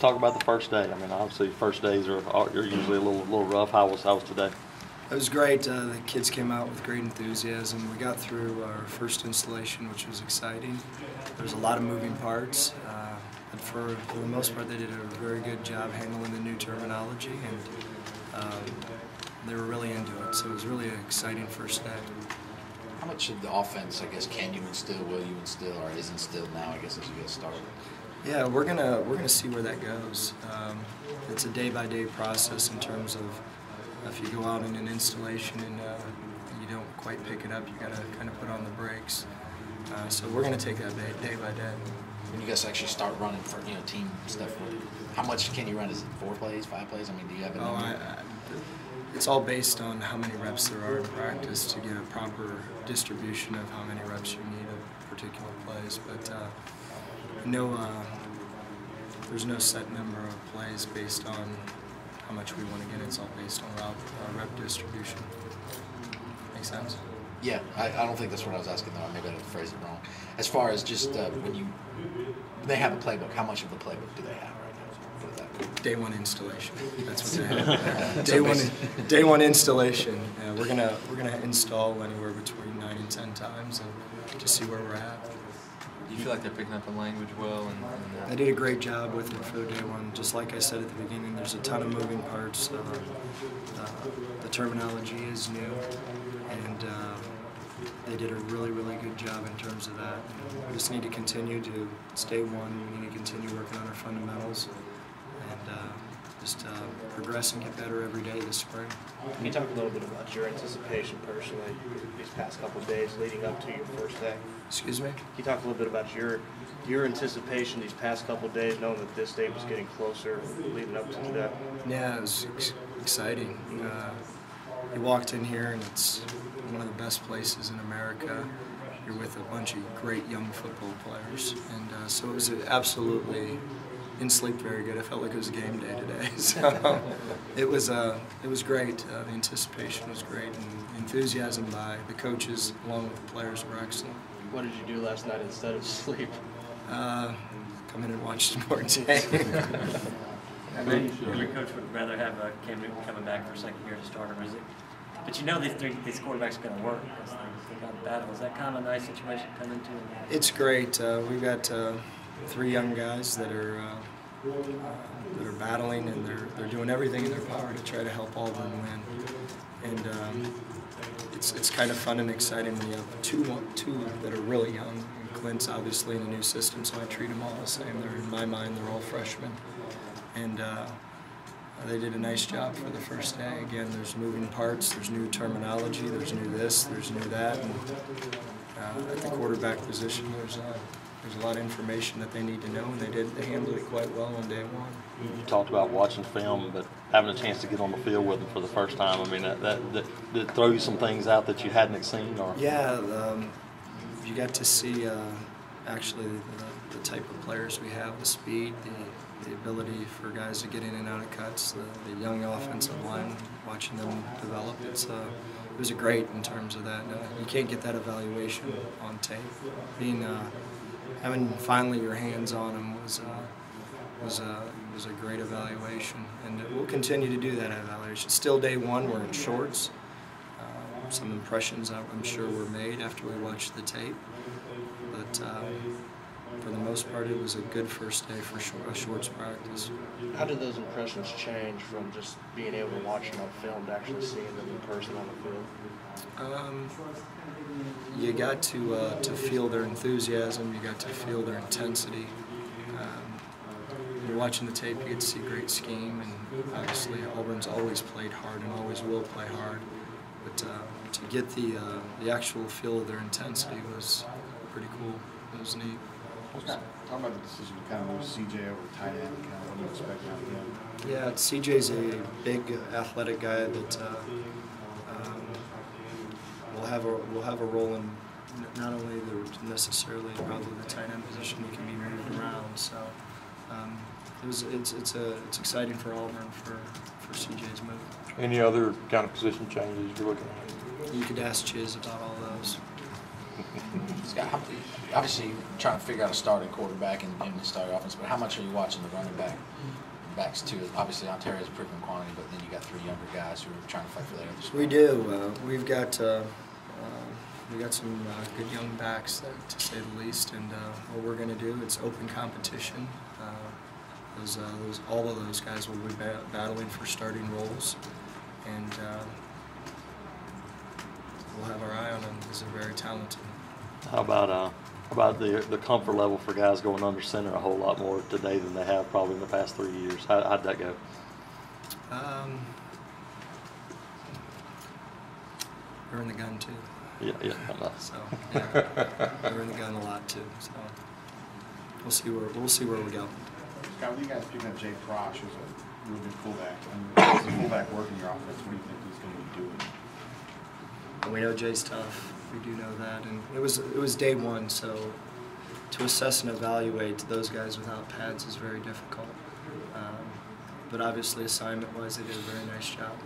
talk about the first day. I mean, obviously, first days are usually a little rough. How was today? It was great. The kids came out with great enthusiasm. We got through our first installation, which was exciting. There was a lot of moving parts, but for the most part, they did a very good job handling the new terminology, and they were really into it. So it was really an exciting first day. How much of the offense, I guess, can you instill, will you instill, or is instilled now, I guess, as you get started? Yeah, we're gonna see where that goes. It's a day-by-day process in terms of if you go out in an installation and you don't quite pick it up, you gotta kind of put on the brakes. So we're gonna take that day by day. When you guys actually start running for team stuff, how much can you run? Is it 4 plays, 5 plays? I mean, do you have a number? It's all based on how many reps there are in practice to get a proper distribution of how many reps you need of particular plays. But there's no set number of plays based on how much we want to get. It's all based on rep distribution. Make sense? Yeah, I don't think that's what I was asking though. Maybe I phrased it wrong. As far as just when they have a playbook, how much of the playbook do they have right now? Put it that way. Day one installation. That's what they have. Day one installation. We're gonna install anywhere between 9 and 10 times and to see where we're at. Do you feel like they're picking up the language well? They did a great job with it for day one. Just like I said at the beginning, there's a ton of moving parts. The terminology is new, and they did a really good job in terms of that. We just need to continue to, it's day one, we need to continue working on our fundamentals and just progress and get better every day this spring. Can you talk a little bit about your anticipation personally these past couple of days leading up to your first day? Excuse me? Can you talk a little bit about your anticipation these past couple of days, knowing that this day was getting closer leading up to today? Yeah, it was exciting. You walked in here and it's one of the best places in America. You're with a bunch of great young football players, and so it was absolutely, didn't sleep very good. I felt like it was a game day today. So it was great. The anticipation was great, and the enthusiasm by the coaches along with the players were excellent. What did you do last night instead of sleep? Come in and watch some more tape. Every coach would rather have Cam Newton coming back for a second year to start, or is it? But you know these quarterbacks are going to work because they got battle. Is that kind of a nice situation to come into? It's great. We've got 3 young guys that are battling, and they're doing everything in their power to try to help Auburn win. And it's kind of fun and exciting when you have two that are really young. Clint's obviously in a new system, so I treat them all the same. In my mind, they're all freshmen. And they did a nice job for the first day. Again, there's moving parts, there's new terminology, there's new this, there's new that. And at the quarterback position, there's a lot of information that they need to know, and they handled it quite well on day one. You talked about watching film, but having a chance to get on the field with them for the first time. I mean, that throw you some things out that you hadn't seen, or? Yeah, you got to see actually the type of players we have, the speed, the ability for guys to get in and out of cuts, the young offensive line, watching them develop. It was great in terms of that. You can't get that evaluation on tape. Having finally your hands on them was a great evaluation, and we'll continue to do that evaluation. Still day one, we're in shorts. Some impressions I'm sure were made after we watched the tape, but for the most part, it was a good first day for a shorts practice. How did those impressions change from just being able to watch them on film to actually seeing them in person on the field? You got to feel their enthusiasm. You got to feel their intensity. You're watching the tape, you get to see great scheme, and obviously Auburn's always played hard and always will play hard. But to get the actual feel of their intensity was pretty cool. It was neat. Talk about the decision to kind of move CJ over to tight end. Kind of what do you expect out of him? Yeah, CJ's a big athletic guy that will have a role in not only necessarily probably the tight end position. He can be moved around. So it's exciting for Auburn for CJ's move. Any other kind of position changes you're looking at? You could ask Chiz about all those. Scott, obviously trying to figure out a starting quarterback in the starting offense, but how much are you watching the running backs too? Obviously Ontario's a proven quantity, but then you got 3 younger guys who are trying to fight for that other spot. We do. We've got some good young backs, to say the least, and what we're going to do, it's open competition. All of those guys will be battling for starting roles, and we'll have our eye on them because they're very talented. How about the comfort level for guys going under center a whole lot more today than they have probably in the past 3 years? How'd that go? We're in the gun too. Yeah. So yeah, we're in the gun a lot too. So we'll see where we go. Scott, with you guys picking up Jay Prosh, who's a really good fullback. As a fullback working your offense, what do you think he's going to be doing? And we know Jay's tough. We do know that, and it was day one, so to assess and evaluate those guys without pads is very difficult. But obviously, assignment-wise, they did a very nice job.